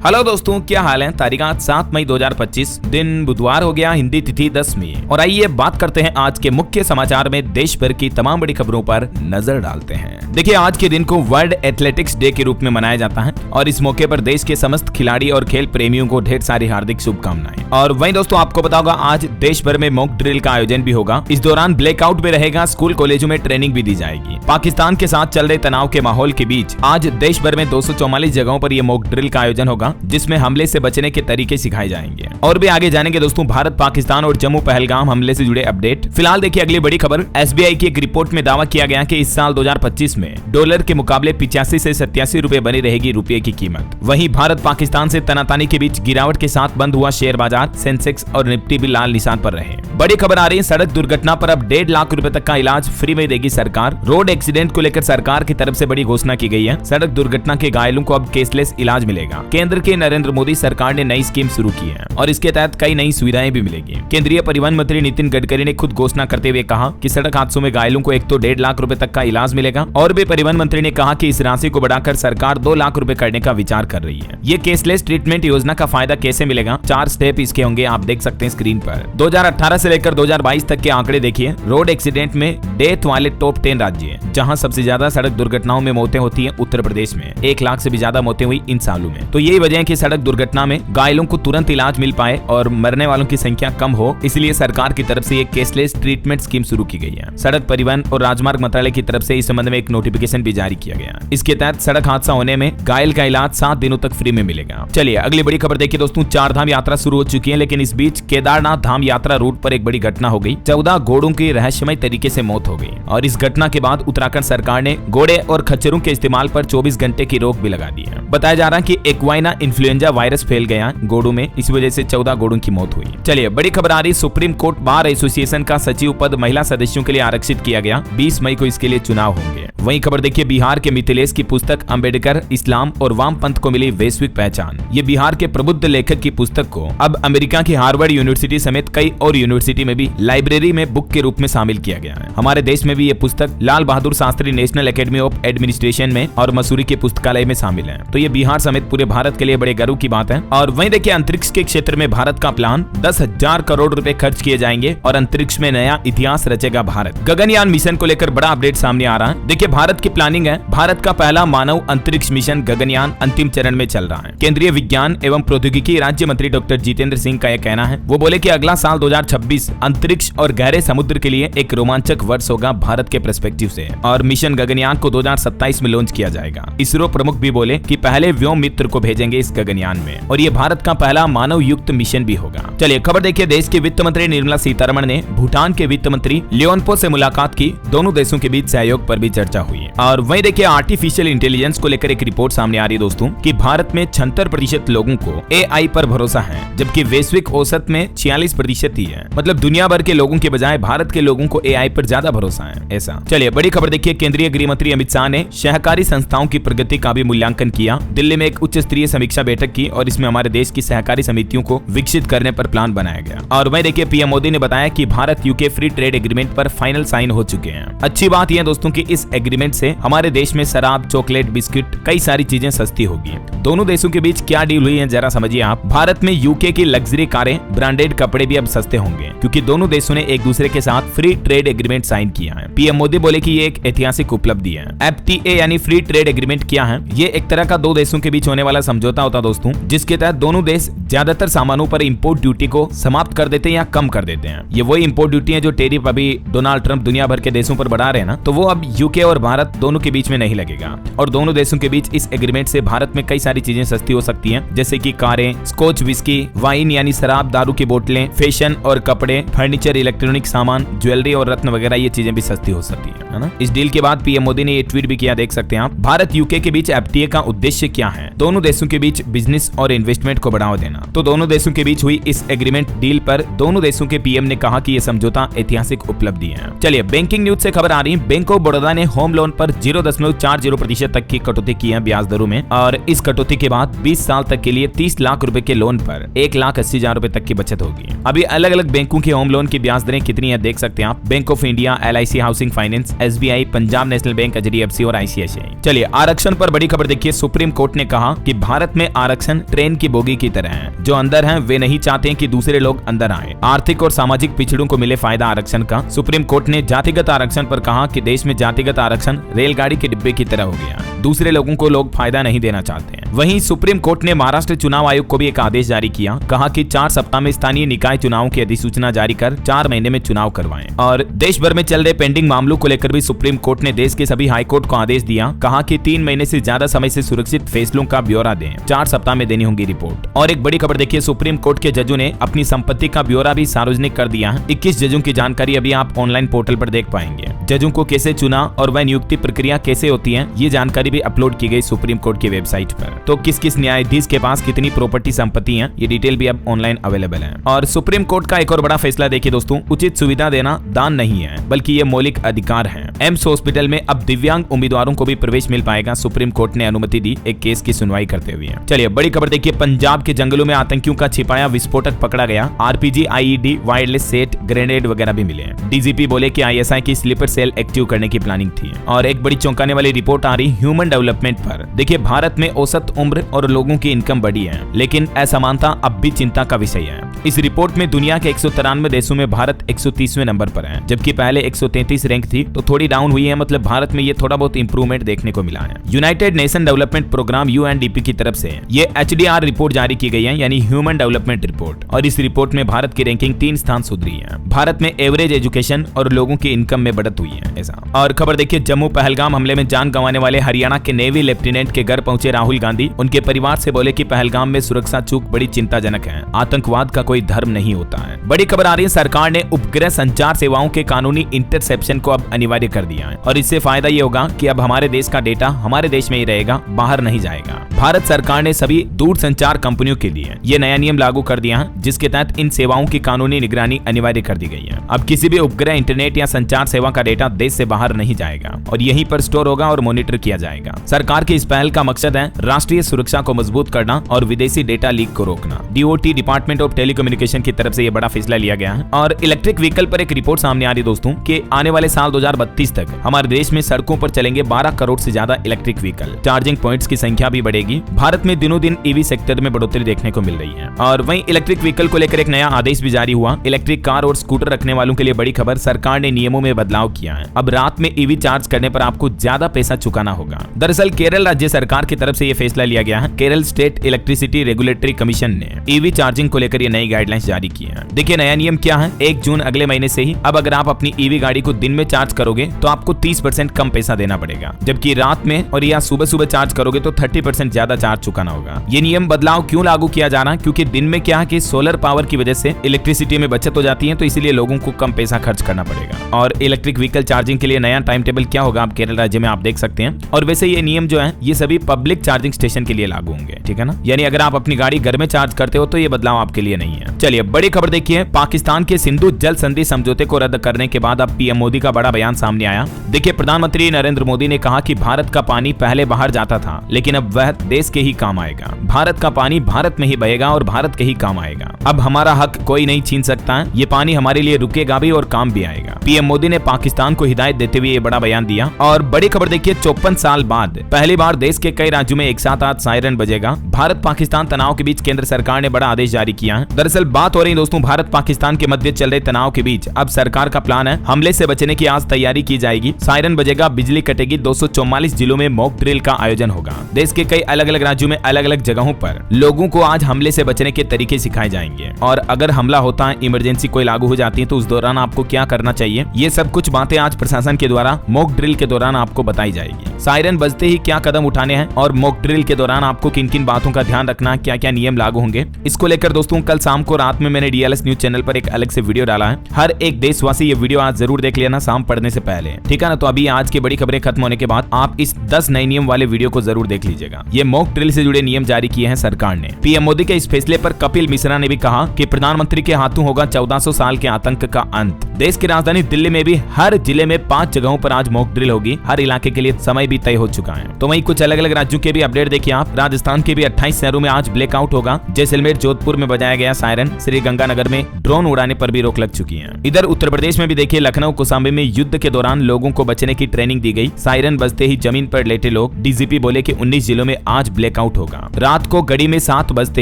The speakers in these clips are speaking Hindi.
हेलो दोस्तों, क्या हाल है। तारीख आज 7 मई 2025, दिन बुधवार हो गया, हिंदी तिथि 10 मई। और आइए बात करते हैं आज के मुख्य समाचार में देश भर की तमाम बड़ी खबरों पर नजर डालते हैं। देखिए, आज के दिन को वर्ल्ड एथलेटिक्स डे के रूप में मनाया जाता है और इस मौके पर देश के समस्त खिलाड़ी और खेल प्रेमियों को ढेर सारी हार्दिक शुभकामनाएं। और वहीं दोस्तों, आपको पता होगा आज देश भर में मॉक ड्रिल का आयोजन भी होगा। इस दौरान ब्लैकआउट भी रहेगा, स्कूल कॉलेजों में ट्रेनिंग भी दी जाएगी। पाकिस्तान के साथ चल रहे तनाव के माहौल के बीच आज देश भर में 244 जगहों पर यह मॉक ड्रिल का आयोजन होगा, जिसमें हमले से बचने के तरीके सिखाए जाएंगे। और भी आगे जानेंगे दोस्तों भारत, पाकिस्तान और जम्मू पहलगाम हमले से जुड़े अपडेट। फिलहाल देखिए अगली बड़ी खबर। एसबीआई की एक रिपोर्ट में दावा किया गया कि इस साल 2025 में डॉलर के मुकाबले 85 से 87 रुपए बनी रहेगी रुपये की कीमत। वहीं भारत पाकिस्तान से तनातानी के बीच गिरावट के साथ बंद हुआ शेयर बाजार, सेंसेक्स और निफ्टी भी लाल निशान पर रहे। बड़ी खबर आ रही है, सड़क दुर्घटना पर अब 1.5 लाख रुपए तक का इलाज फ्री में देगी सरकार। रोड एक्सीडेंट को लेकर सरकार की तरफ से बड़ी घोषणा की गई है। सड़क दुर्घटना के घायलों को अब केसलेस इलाज मिलेगा। केंद्र के नरेंद्र मोदी सरकार ने नई स्कीम शुरू की है और इसके तहत कई नई सुविधाएं भी मिलेगी। केंद्रीय परिवहन मंत्री नितिन गडकरी ने खुद घोषणा करते हुए कहा कि सड़क हादसों में घायलों को एक तो 1.5 लाख रुपए तक का इलाज मिलेगा। और भी परिवहन मंत्री ने कहा कि इस राशि को बढ़ाकर सरकार 2 लाख रुपए करने का विचार कर रही है। ये केसलेस ट्रीटमेंट योजना का फायदा कैसे मिलेगा, 4 स्टेप इसके होंगे, आप देख सकते हैं स्क्रीन पर। 2018 से लेकर 2022 तक के आंकड़े देखिए। रोड एक्सीडेंट में डेथ वाले टॉप 10 राज्य हैं, जहां सबसे ज्यादा सड़क दुर्घटनाओं में मौतें होती हैं उत्तर प्रदेश में। 1 लाख से भी ज्यादा मौतें हुई इन सालों में। तो यही वजह है कि सड़क दुर्घटना में घायलों को तुरंत इलाज मिल पाए और मरने वालों की संख्या कम हो, इसलिए सरकार की तरफ से एक केसलेस ट्रीटमेंट स्कीम शुरू की गई है। सड़क परिवहन और राजमार्ग मंत्रालय की तरफ से इस संबंध में एक नोटिफिकेशन भी जारी किया गया। इसके तहत सड़क हादसा होने में घायल का इलाज 7 दिनों तक फ्री में मिलेगा। चलिए अगली बड़ी खबर देखिए दोस्तों। 4 धाम यात्रा शुरू हो चुकी है, लेकिन इस बीच केदारनाथ धाम यात्रा रूट पर एक बड़ी घटना हो गई। 14 घोड़ों की रहस्यमय तरीके से मौत हो गई और इस घटना के बाद उत्तराखंड सरकार ने घोड़े और खच्चरों के इस्तेमाल पर 24 घंटे की रोक भी लगा दी है। बताया जा रहा है कि एक्वाइना इन्फ्लुएंजा वायरस फैल गया घोड़ों में, इस वजह से 14 घोड़ों की मौत हुई। चलिए बड़ी खबर आ रही, सुप्रीम कोर्ट बार एसोसिएशन का सचिव पद महिला सदस्यों के लिए आरक्षित किया गया। 20 मई को इसके लिए चुनाव होंगे। वहीं खबर देखिए, बिहार के मिथिलेश की पुस्तक अंबेडकर, इस्लाम और वाम पंथ को मिली वैश्विक पहचान। ये बिहार के प्रबुद्ध लेखक की पुस्तक को अब अमेरिका की हार्वर्ड यूनिवर्सिटी समेत कई और यूनिवर्सिटी में भी लाइब्रेरी में बुक के रूप में शामिल किया गया है। हमारे देश में भी ये पुस्तक Lal Bahadur Shastri national academy of administration में और मसूरी के पुस्तकालय में शामिल है। तो ये बिहार समेत पूरे भारत के लिए बड़े गर्व की बात है। और वहीं देखिए, अंतरिक्ष के क्षेत्र में भारत का प्लान, 10,000 करोड़ रुपए खर्च किए जाएंगे और अंतरिक्ष में नया इतिहास रचेगा भारत। गगनयान मिशन को लेकर बड़ा अपडेट सामने आ रहा है। देखिए, भारत की प्लानिंग है, भारत का पहला मानव अंतरिक्ष मिशन गगनयान अंतिम चरण में चल रहा है। केंद्रीय विज्ञान एवं प्रौद्योगिकी राज्य मंत्री डॉक्टर जितेंद्र सिंह का यह कहना है। वो बोले कि अगला साल 2026 अंतरिक्ष और गहरे समुद्र के लिए एक रोमांचक वर्ष होगा भारत के पर्सपेक्टिव से, और मिशन गगनयान को 2027 में लॉन्च किया जाएगा। इसरो प्रमुख भी बोले कि पहले व्योम मित्र को भेजेंगे इस गगनयान में और ये भारत का पहला मानव युक्त मिशन भी होगा। चलिए खबर देखिए, देश की वित्त मंत्री निर्मला सीतारमण ने भूटान के वित्त मंत्री लियोनपो से मुलाकात की। दोनों देशों के बीच सहयोग पर भी चर्चा हुई। और वहीं देखिए, आर्टिफिशियल इंटेलिजेंस को लेकर एक रिपोर्ट सामने आ रही है दोस्तों कि भारत में 76% लोगों को एआई पर भरोसा है, जबकि वैश्विक औसत में 46% ही है। मतलब दुनिया भर के लोगों के बजाय भारत के लोगों को एआई पर ज्यादा भरोसा है ऐसा। चलिए बड़ी खबर देखिए, केंद्रीय गृह मंत्री अमित शाह ने सहकारी संस्थाओं की प्रगति का भी मूल्यांकन किया। दिल्ली में एक उच्च स्तरीय समीक्षा बैठक की और इसमें हमारे देश की सहकारी समितियों को विकसित करने पर प्लान बनाया गया। और वहीं देखिए, पीएम मोदी ने बताया कि Bharat UK free trade agreement पर फाइनल साइन हो चुके हैं। अच्छी बात यह दोस्तों कि इस एग्रीमेंट से हमारे देश में शराब, चॉकलेट, बिस्किट, कई सारी चीजें सस्ती होगी। दोनों देशों के बीच क्या डील हुई है जरा समझिए आप। भारत में यूके की लग्जरी कारें, ब्रांडेड कपड़े भी अब सस्ते होंगे क्योंकि दोनों देशों ने एक दूसरे के साथ फ्री ट्रेड एग्रीमेंट साइन किया है। पीएम मोदी बोले कि ये एक ऐतिहासिक उपलब्धि है। एफटीए यानी फ्री ट्रेड एग्रीमेंट क्या है? ये एक तरह का 2 देशों के बीच होने वाला समझौता होता दोस्तों, जिसके तहत दोनों देश ज्यादातर सामानों पर इंपोर्ट ड्यूटी को समाप्त कर देते हैं या कम कर देते हैं। ये वही इंपोर्ट ड्यूटी है जो टैरिफ अभी डोनाल्ड ट्रंप दुनिया भर के देशों पर बढ़ा रहे हैं ना, तो वो अब यूके और भारत दोनों के बीच में नहीं लगेगा। और दोनों देशों के बीच इस एग्रीमेंट से भारत में कई सारी चीजें सस्ती हो सकती हैं, जैसे कि कारें, स्कॉच विस्की, वाइन यानी शराब, दारू की बोतलें, फैशन और कपड़े, फर्नीचर, इलेक्ट्रॉनिक सामान, ज्वेलरी और रत्न वगैरह, ये चीजें भी सस्ती हो सकती है ना। इस डील के बाद पीएम मोदी ने ये ट्वीट भी किया, देख सकते हैं आप। भारत यूके के बीच एफटीए का उद्देश्य क्या है? दोनों देशों के बीच बिजनेस और इन्वेस्टमेंट को बढ़ावा देना। तो दोनों देशों के बीच हुई इस एग्रीमेंट डील पर दोनों देशों के पीएम ने कहा कि यह समझौता ऐतिहासिक उपलब्धि है। चलिए बैंकिंग न्यूज से खबर आ रही है। बैंक ऑफ बड़ौदा ने होम लोन पर पर 0.40% तक की कटौती की है ब्याज दरों में, और इस कटौती के बाद 20 साल तक के लिए 30 लाख रुपए के लोन पर 1,80,000 रुपए तक की बचत होगी। अभी अलग अलग बैंकों के होम लोन की ब्याज दरें कितनी है देख सकते हैं आप। Bank of India, LIC housing finance, SBI, Punjab national bank, HDFC और ICICI। चलिए आरक्षण पर बड़ी खबर देखिए। सुप्रीम कोर्ट ने कहा कि भारत में आरक्षण ट्रेन की बोगी की तरह है, जो अंदर हैं वे नहीं चाहते कि दूसरे लोग अंदर आए। आर्थिक और सामाजिक पिछड़ों को मिले फायदा आरक्षण का। सुप्रीम कोर्ट ने जातिगत आरक्षण पर कहा कि देश में जातिगत आरक्षण रेलगाड़ी के डिब्बे की तरह हो गया, दूसरे लोगों को लोग फायदा नहीं देना चाहते हैं। वहीं सुप्रीम कोर्ट ने महाराष्ट्र चुनाव आयोग को भी एक आदेश जारी किया, कहा कि 4 सप्ताह में स्थानीय निकाय चुनावों की अधिसूचना जारी कर 4 महीने में चुनाव करवाएं। और देश भर में चल रहे पेंडिंग मामलों को लेकर भी सुप्रीम कोर्ट ने देश के सभी हाईकोर्ट को आदेश दिया, कहा कि 3 महीने से ज्यादा समय से सुरक्षित फैसलों का ब्यौरा दें, 4 सप्ताह में देनी होगी रिपोर्ट। और एक बड़ी खबर देखिए, सुप्रीम कोर्ट के जजों ने अपनी संपत्ति का ब्यौरा भी सार्वजनिक कर दिया है। 21 जजों की जानकारी अभी आप ऑनलाइन पोर्टल पर देख पाएंगे। जजों को कैसे चुना और वह नियुक्ति प्रक्रिया कैसे होती है, ये जानकारी भी अपलोड की गई सुप्रीम कोर्ट की वेबसाइट पर। तो किस किस न्यायाधीश के पास कितनी प्रॉपर्टी संपत्ति है, ये डिटेल भी अब ऑनलाइन अवेलेबल है। और सुप्रीम कोर्ट का एक और बड़ा फैसला देखिए दोस्तों, उचित सुविधा देना दान नहीं है बल्कि ये मौलिक अधिकार है। एम्स हॉस्पिटल में अब दिव्यांग उम्मीदवारों को भी प्रवेश मिल पाएगा, सुप्रीम कोर्ट ने अनुमति दी एक केस की सुनवाई करते हुए। चलिए बड़ी खबर देखिए, पंजाब के जंगलों में आतंकियों का छिपाया विस्फोटक पकड़ा गया। RPG, IED, wireless set, grenade वगैरह भी मिले। DGP बोले कि ISI की स्लीपर सेल एक्टिव करने की प्लानिंग थी। और एक बड़ी चौंकाने वाली रिपोर्ट आ रही ह्यूमन डेवलपमेंट पर। देखिए भारत में औसत उम्र और लोगों की इनकम बढ़ी है, लेकिन असमानता अब भी चिंता का विषय है। इस रिपोर्ट में दुनिया के 193 देशों में भारत 130वें नंबर पर है, जबकि पहले 133 रैंक थी, तो थोड़ी डाउन हुई है। मतलब भारत में ये थोड़ा बहुत इंप्रूवमेंट देखने को मिला है। United Nation Development Programme UNDP की तरफ से ये HDR रिपोर्ट जारी की गई है, यानी ह्यूमन डेवलपमेंट रिपोर्ट। और इस रिपोर्ट में भारत की रैंकिंग 3 स्थान सुधरी है। भारत में एवरेज एजुकेशन और लोगों की इनकम में बढ़त हुई है ऐसा। और खबर देखिए, जम्मू पहलगाम हमले में जान गंवाने वाले हरियाणा के नेवी लेफ्टिनेंट के घर पहुंचे राहुल गांधी। उनके परिवार से बोले कि पहलगाम में सुरक्षा चूक बड़ी चिंताजनक है, आतंकवाद का कोई धर्म नहीं होता है। बड़ी खबर आ रही है, सरकार ने उपग्रह संचार सेवाओं के कानूनी इंटरसेप्शन को अब अनिवार्य कर दिया है। और इससे फायदा ये होगा कि अब हमारे देश का डेटा हमारे देश में ही रहेगा, बाहर नहीं जाएगा। भारत सरकार ने सभी दूरसंचार कंपनियों के लिए ये नया नियम लागू कर दिया है, जिसके तहत इन सेवाओं की कानूनी निगरानी अनिवार्य कर दी गई है। अब किसी भी उपग्रह, इंटरनेट या संचार सेवा का डेटा देश से बाहर नहीं जाएगा और यहीं पर स्टोर होगा और मॉनिटर किया जाएगा। सरकार की इस पहल का मकसद है राष्ट्रीय सुरक्षा को मजबूत करना और विदेशी डेटा लीक को रोकना। DOT, डिपार्टमेंट ऑफ टेलीकम्युनिकेशन की तरफ से ये बड़ा फैसला लिया गया है। और इलेक्ट्रिक व्हीकल पर एक रिपोर्ट सामने आ रही है दोस्तों कि आने वाले साल 2032 तक हमारे देश में सड़कों पर चलेंगे 12 करोड़ से ज्यादा इलेक्ट्रिक व्हीकल। चार्जिंग पॉइंट्स की संख्या भी बढ़ेगी। भारत में दिनों दिन EV सेक्टर में बढ़ोतरी देखने को मिल रही है। और वहीं इलेक्ट्रिक व्हीकल को लेकर एक नया आदेश भी जारी हुआ। इलेक्ट्रिक कार और स्कूटर रखने वालों के लिए बड़ी खबर, सरकार ने नियमों में बदलाव किया है। अब रात में EV चार्ज करने पर आपको ज्यादा पैसा चुकाना होगा। दरअसल केरल राज्य सरकार की तरफ से ये फैसला लिया गया है। Kerala state electricity regulatory commission ने EV चार्जिंग को लेकर ये नई गाइडलाइंस जारी की है। देखिए नया नियम क्या है, 1 जून अगले महीने से ही अब अगर आप अपनी EV गाड़ी को दिन में चार्ज करोगे तो आपको 30% कम पैसा देना पड़ेगा, जबकि रात में और या सुबह सुबह चार्ज करोगे तो 30% ज्यादा चार्ज चुकाना होगा। ये नियम बदलाव क्यों लागू किया जा रहा है, क्योंकि दिन में क्या है कि सोलर पावर की वजह से इलेक्ट्रिसिटी में बचत हो जाती है, तो इसीलिए लोगों को कम पैसा खर्च करना पड़ेगा। और इलेक्ट्रिक व्हीकल चार्जिंग के लिए नया टाइम टेबल क्या होगा आप केरल राज्य में आप देख सकते हैं। और वैसे ये नियम जो है ये सभी पब्लिक चार्जिंग स्टेशन के लिए लागू होंगे, ठीक है ना। यानी अगर आप अपनी गाड़ी घर में चार्ज करते हो तो ये बदलाव आपके लिए नहीं है। चलिए बड़ी खबर देखिए, पाकिस्तान के सिंधु जल संधि समझौते को रद्द करने के बाद अब PM मोदी का बड़ा बयान सामने आया। देखिए प्रधानमंत्री नरेंद्र मोदी ने कहा कि भारत का पानी पहले बाहर जाता था, लेकिन अब वह देश के ही काम आएगा। भारत का पानी भारत में ही बहेगा और भारत के ही काम आएगा। अब हमारा हक कोई नहीं छीन सकता है। ये पानी हमारे लिए रुकेगा भी और काम भी आएगा। PM मोदी ने पाकिस्तान को हिदायत देते हुए ये बड़ा बयान दिया। और बड़ी खबर देखिए, 54 साल बाद पहली बार देश के कई राज्यों में एक साथ आज सायरन बजेगा। भारत पाकिस्तान तनाव के बीच केंद्र सरकार ने बड़ा आदेश जारी किया है। दरअसल बात हो रही दोस्तों भारत पाकिस्तान के मध्य चल रहे तनाव के बीच अब सरकार का प्लान है हमले से बचने की आज तैयारी की जाएगी। सायरन बजेगा, बिजली कटेगी, 244 जिलों में मॉक ड्रिल का आयोजन होगा। देश के कई अलग अलग राज्यों में अलग अलग जगहों पर लोगों को आज हमले से बचने के तरीके सिखाए जाएंगे। और अगर हमला होता है, इमरजेंसी कोई लागू हो जाती है तो उस दौरान आपको क्या करना चाहिए, ये सब कुछ बातें आज प्रशासन के द्वारा मॉक ड्रिल के दौरान आपको बताई जाएगी। सायरन बजते ही क्या कदम उठाने हैं और मॉक ड्रिल के दौरान आपको किन किन बातों का ध्यान रखना है, क्या क्या नियम लागू होंगे, इसको लेकर दोस्तों कल शाम को रात में मैंने DLS न्यूज चैनल पर एक अलग से वीडियो डाला है। हर एक देशवासी ये वीडियो आज जरूर देख लेना शाम पढ़ने से पहले, ठीक है ना। तो अभी आज की बड़ी खबरें खत्म होने के बाद आप इस 10 नए नियम वाले वीडियो को जरूर देख लीजिएगा। ये मॉक ड्रिल से जुड़े नियम जारी किए हैं सरकार ने। PM मोदी के इस फैसले पर कपिल मिश्रा ने भी कहा कि प्रधानमंत्री के हाथों होगा 1400 साल के आतंक का अंत। देश की राजधानी दिल्ली में भी हर जिले में 5 जगहों पर आज मॉक ड्रिल होगी। हर इलाके के लिए समय भी तय हो चुका है। तो वहीं कुछ अलग अलग राज्यों के भी अपडेट देखिए आप। राजस्थान के भी 28 शहरों में आज ब्लैकआउट होगा। जैसलमेर, जोधपुर में बजाया गया सायरन। श्रीगंगानगर में ड्रोन उड़ाने पर भी रोक लग चुकी है। इधर उत्तर प्रदेश में भी देखिए लखनऊ कौसाम्बी में युद्ध के दौरान लोगों को बचने की ट्रेनिंग दी गई। सायरन बजते ही जमीन पर लेटे लोग। डीजीपी बोले कि 19 जिलों में आज ब्लैकआउट होगा। रात को गड़ी में 7 बजते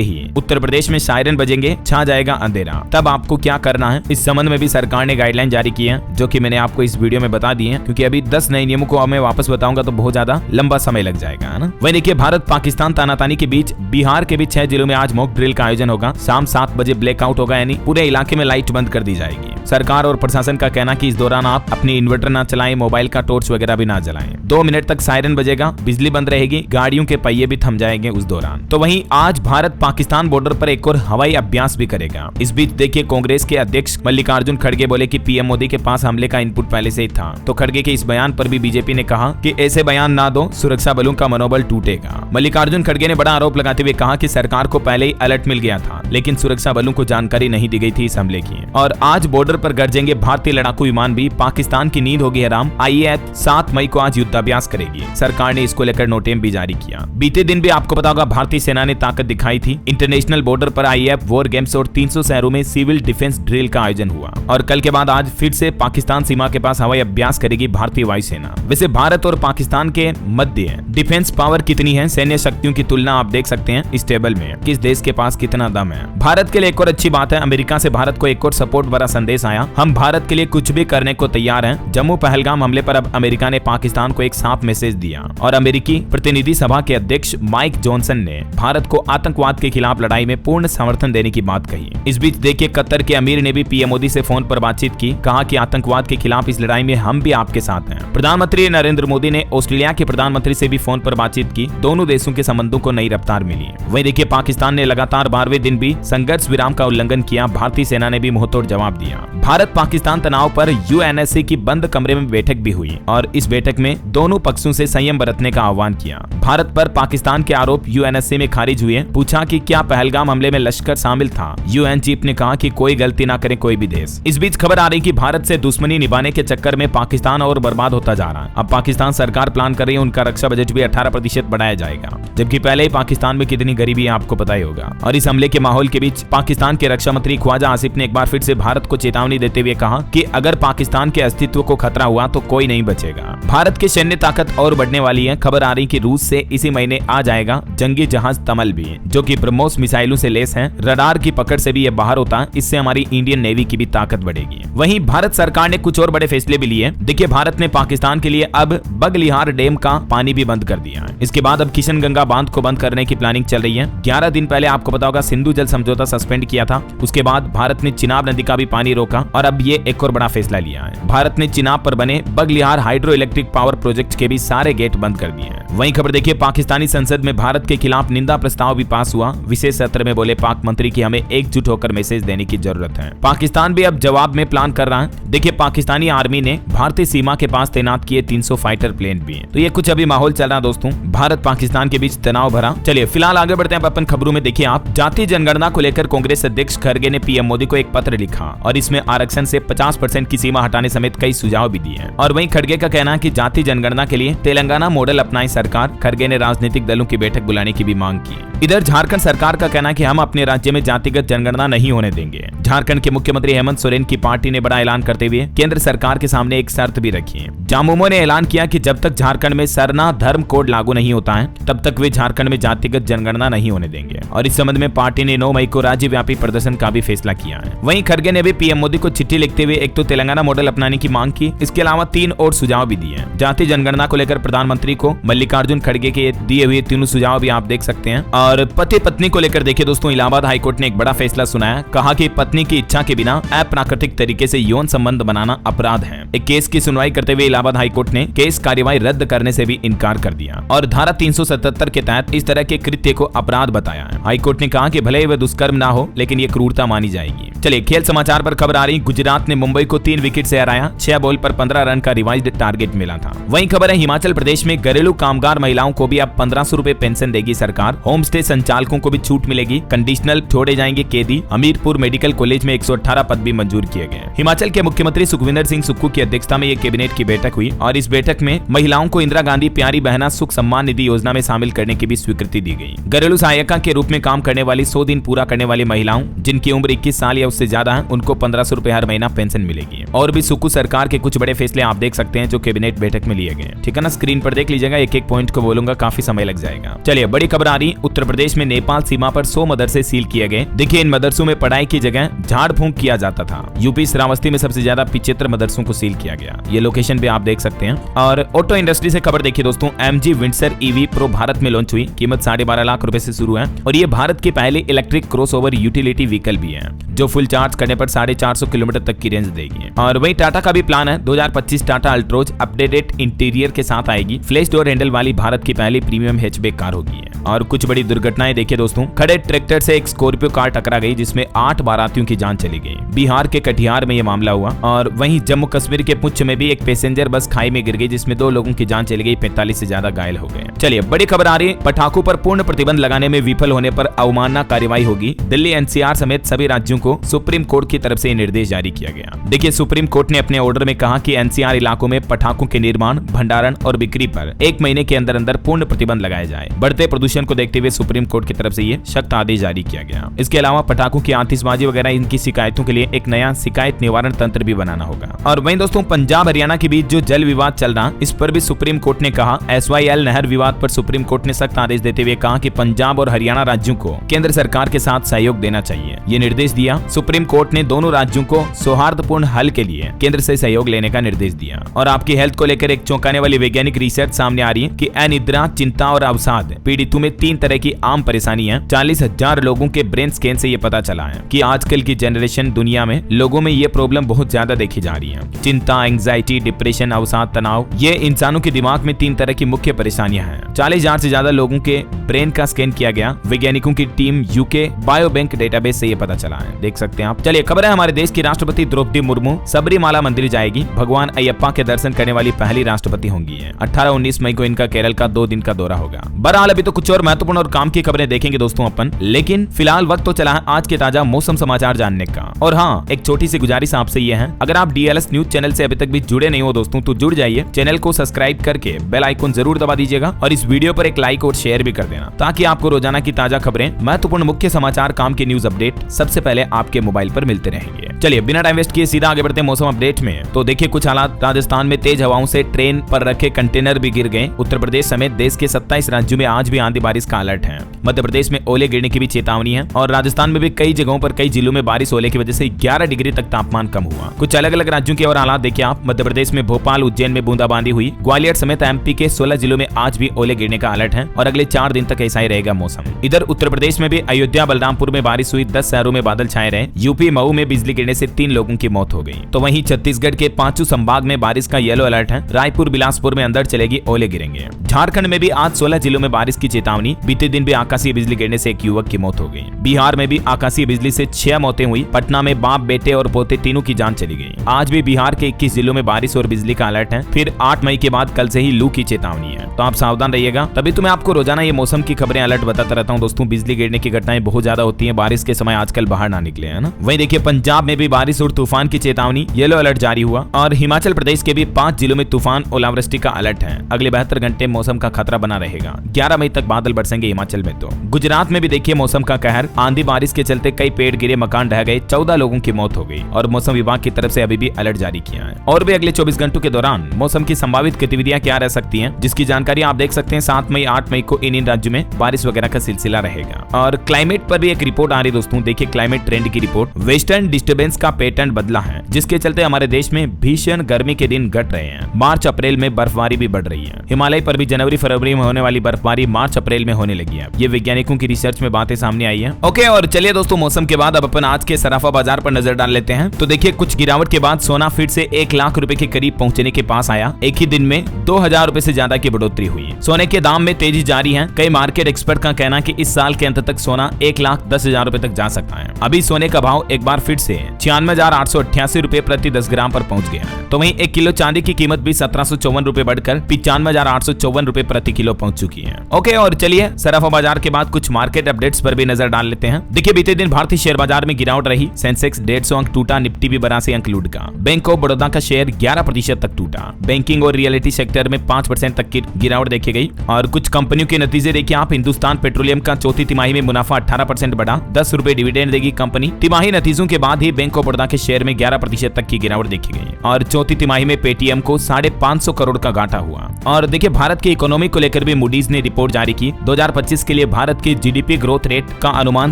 ही उत्तर प्रदेश में सायरन बजेंगे, छा जाएगा अंधेरा। तब आपको क्या करना है, इस संबंध में भी सरकार ने गाइडलाइन जारी की है, जो कि मैंने आपको इस वीडियो में बता दी है, क्योंकि अभी 10 नए नियमों को मैं वापस बताऊंगा तो बहुत ज्यादा लंबा समय लग जाएगा, है ना। वहीं देखिए भारत पाकिस्तान तानातानी के बीच बिहार के भी 6 जिलों में आज मॉक ड्रिल का आयोजन होगा। शाम 7 बजे ब्लैकआउट होगा, यानी पूरे इलाके में लाइट बंद कर दी जाएगी। सरकार और प्रशासन का कहना कि इस दौरान आप अपनी इन्वर्टर ना चलाएं, मोबाइल का टॉर्च वगैरह भी ना जलाएं। 2 मिनट तक सायरन बजेगा, बिजली बंद रहेगी, गाड़ियों के पहिए भी थम जाएंगे उस दौरान। तो वहीं आज भारत पाकिस्तान बॉर्डर पर एक और हवाई अभ्यास भी करेगा। इस बीच देखिए कांग्रेस के अध्यक्ष मल्लिकार्जुन खड़गे बोले कि पीएम मोदी के पास हमले का इनपुट पहले से ही था। तो खड़गे के इस बयान पर भी बीजेपी ने कहा कि ऐसे बयान ना दो, सुरक्षा बलों का मनोबल टूटेगा। मल्लिकार्जुन खड़गे ने बड़ा आरोप लगाते हुए कहा कि सरकार को पहले ही अलर्ट मिल गया था, लेकिन सुरक्षा बलों को जानकारी नहीं दी गई थी इस हमले की। और आज बॉर्डर पर गरजेंगे भारतीय लड़ाकू विमान भी। पाकिस्तान की नींद होगी हराम। आईएएफ 7 मई को आज युद्धाभ्यास करेगी। सरकार ने इसको लेकर नोटिस भी जारी किया। बीते दिन भी आपको पता होगा भारतीय सेना ने ताकत दिखाई थी। इंटरनेशनल बॉर्डर पर आईएएफ वॉर गेम्स और 300 शहरों में सिविल डिफेंस ड्रिल का आयोजन हुआ। और कल के बाद आज फिर से पाकिस्तान सीमा के पास हवाई अभ्यास करेगी भारतीय वायुसेना। वैसे भारत और पाकिस्तान के मध्य डिफेंस पावर कितनी है, सैन्य शक्तियों की तुलना आप देख सकते हैं इस टेबल में, किस देश के पास कितना दम है। भारत के लिए एक और अच्छी बात है, अमेरिका से भारत को एक और सपोर्ट भरा संदेश आया। हम भारत के लिए कुछ भी करने को तैयार हैं। जम्मू पहलगाम हमले पर अब अमेरिका ने पाकिस्तान को एक साफ मैसेज दिया और अमेरिकी प्रतिनिधि सभा के अध्यक्ष माइक जॉनसन ने भारत को आतंकवाद के खिलाफ लड़ाई में पूर्ण समर्थन देने की बात कही। इस बीच देखिए कतर के अमीर ने भी पीएम मोदी से फोन पर बातचीत की, कहा कि आतंकवाद के खिलाफ इस लड़ाई में हम भी आपके साथ हैं। प्रधानमंत्री नरेंद्र मोदी ने ऑस्ट्रेलिया के प्रधानमंत्री से भी फोन पर बातचीत की। दोनों देशों के संबंधों को नई रफ्तार मिली। वहीं देखिए पाकिस्तान ने लगातार 12वें दिन भी संघर्ष विराम का उल्लंघन किया। भारतीय सेना ने भी मुंहतोड़ जवाब दिया। भारत पाकिस्तान तनाव पर यूएनएससी की बंद कमरे में बैठक भी हुई और इस बैठक में दोनों पक्षों से संयम बरतने का आह्वान किया। भारत पर पाकिस्तान के आरोप यूएनएससी में खारिज हुए। पूछा कि क्या पहलगाम हमले में लश्कर शामिल था। यूएन चीफ ने कहा कि कोई गलती ना करे कोई भी देश। इस बीच खबर आ रही कि भारत से दुश्मनी निभाने के चक्कर में पाकिस्तान और बर्बाद होता जा रहा है। अब पाकिस्तान सरकार प्लान कर रही है उनका रक्षा बजट भी 18% बढ़ाया जाएगा, जबकि पहले ही पाकिस्तान में कितनी गरीबी है आपको पता ही होगा। और इस हमले के माहौल के बीच पाकिस्तान के रक्षा मंत्री ख्वाजा आसिफ ने एक बार फिर से भारत को चेतावनी देते हुए कहा कि अगर पाकिस्तान के अस्तित्व को खतरा हुआ तो कोई नहीं बचेगा। भारत की सैन्य ताकत और बढ़ने वाली है। खबर आ रही कि रूस से इसी महीने आ जाएगा जंगी जहाज तमल भी, जो कि ब्रह्मोस मिसाइलों से लेस है। रडार की पकड़ से भी ये बाहर होता है। इससे हमारी इंडियन नेवी की भी ताकत बढ़ेगी। वहीं भारत सरकार ने कुछ और बड़े फैसले भी लिए। देखिए भारत ने पाकिस्तान के लिए अब बगलिहार डैम का पानी भी बंद कर दिया है। इसके बाद अब किशनगंगा बांध को बंद करने की प्लानिंग चल रही है। 11 दिन पहले आपको पता होगा सिंधु जल समझौता सस्पेंड किया था। उसके बाद भारत ने चिनाब नदी का भी पानी रोका और अब ये एक और बड़ा फैसला लिया है। भारत ने चिनाब पर बने Baglihar hydro electric power project के भी सारे गेट बंद कर दिए हैं। वहीं खबर देखिए पाकिस्तानी संसद में भारत के खिलाफ निंदा प्रस्ताव भी पास हुआ। विशेष सत्र में बोले पाक मंत्री कि हमें एकजुट होकर मैसेज देने की जरूरत है। पाकिस्तान भी अब जवाब में प्लान कर रहा है। देखिए पाकिस्तानी आर्मी ने भारतीय सीमा के पास तैनात किए 300 फाइटर प्लेन भी हैं। तो ये कुछ अभी माहौल चल रहा है दोस्तों, भारत पाकिस्तान के बीच तनाव भरा। चलिए फिलहाल आगे बढ़ते हैं अपन खबरों में। देखिए आप जातीय जनगणना को लेकर कांग्रेस अध्यक्ष खड़गे ने पीएम मोदी को एक पत्र लिखा और इसमें आरक्षण से 50% की सीमा हटाने समेत कई सुझाव भी दिए हैं। और वहीं खड़गे का कहना है कि जातीय जनगणना के लिए तेलंगाना मॉडल अपनाए सरकार। खड़गे ने राजनीतिक दलों की बैठक बुलाने की भी मांग की। इधर झारखंड सरकार का कहना है कि हम अपने राज्य में जातिगत जनगणना नहीं होने देंगे। झारखंड के मुख्यमंत्री हेमंत सोरेन की पार्टी ने बड़ा ऐलान करते हुए केंद्र सरकार के सामने एक शर्त भी रखी है। जामुमो ने ऐलान किया कि जब तक झारखंड में सरना धर्म कोड लागू नहीं होता है तब तक वे झारखंड में जातिगत जनगणना नहीं होने देंगे। और इस संबंध में पार्टी ने 9 मई को राज्यव्यापी प्रदर्शन का भी फैसला किया है। वहीं खड़गे ने भी पीएम मोदी को चिट्ठी लिखते हुए एक तो तेलंगाना मॉडल अपनाने की मांग की, इसके अलावा 3 और सुझाव भी दिए। जातीय जनगणना को लेकर प्रधानमंत्री को मल्लिकार्जुन खड़गे के दिए हुए 3 सुझाव भी आप देख सकते हैं। और पति पत्नी को लेकर देखिए दोस्तों, इलाहाबाद हाईकोर्ट ने एक बड़ा फैसला सुनाया। कहा कि पत्नी की इच्छा के बिना अप्राकृतिक तरीके से यौन संबंध बनाना अपराध है। एक केस की सुनवाई करते हुए इलाहाबाद हाईकोर्ट ने केस कार्यवाही रद्द करने से भी इनकार कर दिया और धारा 377 के तहत इस तरह के कृत्य को अपराध बताया है। हाईकोर्ट ने कहा कि भले ही वह दुष्कर्म ना हो लेकिन ये क्रूरता मानी जाएगी। चलिए खेल समाचार पर खबर आ रही, गुजरात ने मुंबई को 3 विकेट से हराया, 6 बॉल पर 15 रन का रिवाइज्ड टारगेट मिला था। वहीं खबर है हिमाचल प्रदेश में घरेलू कामगार महिलाओं को भी अब 1500 रुपए पेंशन देगी सरकार, होम स्टे संचालकों को भी छूट मिलेगी, कंडीशनल छोड़े जाएंगे कैदी, हमीरपुर मेडिकल कॉलेज में 118 पद भी मंजूर किए गए। हिमाचल के मुख्यमंत्री सुखविंदर सिंह सुक्खू की अध्यक्षता में ये कैबिनेट की बैठक हुई और इस बैठक में महिलाओं को इंदिरा गांधी प्यारी बहना सुख सम्मान निधि योजना में शामिल करने की भी स्वीकृति दी गई। घरेलू सहायिका के रूप में काम करने वाली 100 दिन पूरा करने वाली महिलाओं जिनकी उम्र 21 साल या उससे ज्यादा है उनको 1500 रुपए हर महीना पेंशन मिलेगी। और भी सुक्खू सरकार के कुछ बड़े फैसले आप देख सकते हैं जो कैबिनेट बैठक में लिए गए, ठीक है ना। स्क्रीन पर देख लीजिएगा, एक एक पॉइंट को बोलूंगा, काफी समय लग जाएगा। चलिए बड़ी खबर आ रही, उत्तर प्रदेश में नेपाल सीमा पर 100 मदरसे सील किए गए। देखिए इन मदरसों में पढ़ाई की जगह झाड़ फूंक किया जाता था। यूपी श्रावस्ती में सबसे ज्यादा 75 मदरसों को सील किया गया, ये लोकेशन भी आप देख सकते हैं। और ऑटो इंडस्ट्री से खबर देखिए दोस्तों, MG Windsor EV pro Bharat में लॉन्च हुई, कीमत 12.5 लाख रुपए से शुरू है और ये भारत के पहले इलेक्ट्रिक क्रॉसओवर यूटिलिटी व्हीकल भी है जो फुल चार्ज करने पर 450 किलोमीटर तक की रेंज देगी। और वही टाटा का भी प्लान है, 2025 टाटा अल्ट्रोज अपडेटेड इंटीरियर के साथ आएगी, फ्लैश डोर हैंडल वाली भारत की पहली प्रीमियम हैचबैक कार होगी। और कुछ बड़ी दुर्घटनाएं देखिए दोस्तों, खड़े ट्रैक्टर से एक स्कॉर्पियो कार टकरा गई जिसमें 8 बारातियों की जान चली गई। बिहार के कटिहार में यह मामला हुआ। और वहीं जम्मू कश्मीर के पुंछ में भी एक पैसेंजर बस खाई में गिर गई जिसमें 2 लोगों की जान चली गई, 45 से ज्यादा घायल हो गए। चलिए बड़ी खबर आ रही है, पटाखों पर पूर्ण प्रतिबंध लगाने में विफल होने पर अवमानना कार्रवाई होगी। दिल्ली NCR समेत सभी राज्यों को सुप्रीम कोर्ट की तरफ से निर्देश जारी किया गया। देखिए सुप्रीम कोर्ट ने अपने ऑर्डर में कहा कि NCR इलाकों में पटाखों के निर्माण, भंडारण और बिक्री पर 1 महीने के अंदर अंदर पूर्ण प्रतिबंध लगाया जाए। बढ़ते प्रदूषण को देखते हुए सुप्रीम कोर्ट की तरफ से ये सख्त आदेश जारी किया गया। इसके अलावा पटाखों की आतिशबाजी वगैरह इनकी शिकायतों के लिए एक नया शिकायत निवारण तंत्र भी बनाना होगा। और वहीं दोस्तों पंजाब हरियाणा के बीच जो जल विवाद चल रहा, इस पर भी सुप्रीम कोर्ट ने कहा। SYL नहर विवाद पर सुप्रीम कोर्ट ने सख्त आदेश देते हुए कहा कि पंजाब और हरियाणा राज्यों को केंद्र सरकार के साथ सहयोग देना चाहिए। ये निर्देश दिया। सुप्रीम कोर्ट ने दोनों राज्यों को सौहार्दपूर्ण हल के लिए केंद्र से सहयोग लेने का निर्देश दिया। और आपकी हेल्थ को लेकर एक चौंकाने वाली वैज्ञानिक रिसर्च सामने आ रही है कि अनिद्रा, चिंता और अवसाद पीड़ितों में 3 तरह की आम परेशानी है। 40,000 लोगों के ब्रेन स्कैन से ये पता चला है कि आजकल की जनरेशन दुनिया में लोगों में ये प्रॉब्लम बहुत ज्यादा देखी जा रही है। चिंता, एंग्जाइटी, डिप्रेशन, अवसाद, तनाव, ये इंसानों के दिमाग में 3 तरह की मुख्य परेशानियां हैं। 40,000 से ज्यादा लोगों के ब्रेन का स्कैन किया गया। वैज्ञानिकों की टीम UK बायोबैंक डेटाबेस से ये पता चला है, देख सकते हैं आप। चलिए खबर है, हमारे देश की राष्ट्रपति द्रौपदी मुर्मू सबरीमाला मंदिर जाएगी। भगवान अयप्पा के दर्शन करने वाली पहली राष्ट्रपति होंगी। 18-19 मई को इनका केरल का 2 दिन का दौरा होगा। बहरहाल अभी तो कुछ और महत्वपूर्ण और काम की खबरें देखेंगे दोस्तों अपन, लेकिन फिलहाल वक्त तो चला है आज के ताजा मौसम समाचार जानने का। और हाँ, एक छोटी सी गुजारिश आपसे ये है, अगर आप DLS न्यूज चैनल से अभी तक भी जुड़े नहीं हो दोस्तों तो जुड़ जाइए। चैनल को सब्सक्राइब करके बेल आइकन जरूर दबा दीजिएगा और इस वीडियो पर एक लाइक और शेयर भी कर देना ताकि आपको रोजाना की ताजा खबरें, महत्वपूर्ण मुख्य समाचार, काम के न्यूज अपडेट सबसे पहले आपके मोबाइल पर मिलते रहेंगे। चलिए बिना टाइम वेस्ट किए सीधा आगे बढ़ते हैं मौसम अपडेट में। तो देखिए कुछ हालात, राजस्थान में तेज हवाओं से ट्रेन पर रखे कंटेनर भी गिर गए। उत्तर प्रदेश समेत देश के 27 राज्यों में आज भी आंधी बारिश का अलर्ट है। मध्य प्रदेश में ओले गिरने की भी चेतावनी है और राजस्थान में भी कई जगहों पर कई जिलों में बारिश होने की वजह से 11 डिग्री तक तापमान कम हुआ। कुछ अलग अलग राज्यों के और हालात देखिए आप। मध्य प्रदेश में भोपाल, उज्जैन में बूंदाबांदी हुई। ग्वालियर समेत MP के 16 जिलों में आज भी ओले गिरने का अलर्ट है और अगले 4 दिन तक ऐसा ही रहेगा मौसम। इधर उत्तर प्रदेश में भी अयोध्या, बलरामपुर में बारिश हुई। 10 शहरों में बादल छाए रहे। यूपी मऊ में बिजली गिरने से 3 लोगों की मौत हो गई। तो वहीं छत्तीसगढ़ के 5 संभाग में बारिश का येलो अलर्ट है। रायपुर, बिलासपुर में अंदर चलेगी, ओले गिरेंगे। झारखंड में भी आज 16 जिलों में बारिश की चेतावनी। बीते दिन भी आकाशीय बिजली गिरने से एक युवक की मौत हो गई। बिहार में भी आकाशीय बिजली से 6 मौतें हुई। पटना में बाप, बेटे और पोते तीनों की जान चली गई। आज भी बिहार के 21 जिलों में बारिश और बिजली का अलर्ट है। फिर 8 मई के बाद कल से ही लू की चेतावनी है, तो आप सावधान रहिएगा। तभी तो मैं आपको रोजाना ये मौसम की खबरें अलर्ट बताता रहता हूँ दोस्तों। बिजली गिरने की घटनाएं बहुत ज्यादा होती है बारिश के समय, आजकल बाहर ना निकले, है ना। वहीं देखिए पंजाब में भी बारिश और तूफान की चेतावनी, येलो अलर्ट जारी हुआ। और हिमाचल प्रदेश के भी 5 जिलों में तूफान, ओलावृष्टि का अलर्ट है। अगले 72 घंटे मौसम का खतरा बना रहेगा। 11 मई तक बादल बरसेंगे हिमाचल में। तो गुजरात में भी देखिए मौसम का कहर, आंधी बारिश के चलते कई पेड़ गिरे, मकान ढह गए, 14 लोगों की मौत हो गई और मौसम विभाग की तरफ से अभी भी अलर्ट जारी किया है। और भी अगले 24 घंटों के दौरान मौसम की संभावित गतिविधियां क्या रह सकती हैं, जिसकी जानकारी आप देख सकते हैं। 7 मई 8 मई को इन राज्यों में बारिश वगैरह का सिलसिला रहेगा। और क्लाइमेट पर भी एक रिपोर्ट आ रही है दोस्तों। देखिए क्लाइमेट ट्रेंड की रिपोर्ट। वेस्टर्न डिस्टर्बेंस कन्वेंस का पैटर्न बदला है, जिसके चलते हमारे देश में भीषण गर्मी के दिन घट रहे हैं। मार्च अप्रैल में बर्फबारी भी बढ़ रही है। हिमालय पर भी जनवरी फरवरी में होने वाली बर्फबारी मार्च अप्रैल में होने लगी है। ये वैज्ञानिकों की रिसर्च में बातें सामने आई है। ओके, और चलिए दोस्तों, मौसम के बाद अब अपन आज के सराफा बाजार पर नजर डाल लेते हैं। तो देखिए, कुछ गिरावट के बाद सोना फिर से 1 लाख रुपए के करीब पहुंचने के पास आया। एक ही दिन में 2000 रुपए से ज्यादा की बढ़ोतरी हुई। सोने के दाम में तेजी जारी है। कई मार्केट एक्सपर्ट का कहना है कि इस साल के अंत तक सोना 1,10,000 रुपए तक जा सकता है। अभी सोने का भाव एक बार फिर से 96,888 रुपए प्रति 10 ग्राम पर पहुंच गया है। तो वहीं 1 किलो चांदी की कीमत भी 1754 रुपए बढ़कर 95,854 रुपए प्रति किलो पहुंच चुकी है। ओके, और चलिए सराफा बाजार के बाद कुछ मार्केट अपडेट्स पर भी नजर डाल लेते हैं। देखिए, बीते दिन भारतीय शेयर बाजार में गिरावट रही। सेंसेक्स 150 अंक टूटा, निफ्टी भी 82 अंक लुढ़का। बैंक ऑफ बड़ौदा का शेयर 11% तक टूटा। बैंकिंग और रियलिटी सेक्टर में 5% तक की गिरावट देखी गई। और कुछ कंपनियों के नतीजे देखिए आप। हिंदुस्तान पेट्रोलियम का चौथी तिमाही में मुनाफा 18% बढ़ा, 10 रुपए डिविडेंड देगी कंपनी। तिमाही नतीजों के बाद ही बैंक ऑफ बड़ौदा के शेयर में 11% तक की गिरावट देखी गई। और चौथी तिमाही में पेटीएम को 550 करोड़ का घाटा हुआ। और देखिए, भारत की इकोनॉमी को लेकर भी मूडीज ने रिपोर्ट जारी की। 2025 के लिए भारत की जीडीपी ग्रोथ रेट का अनुमान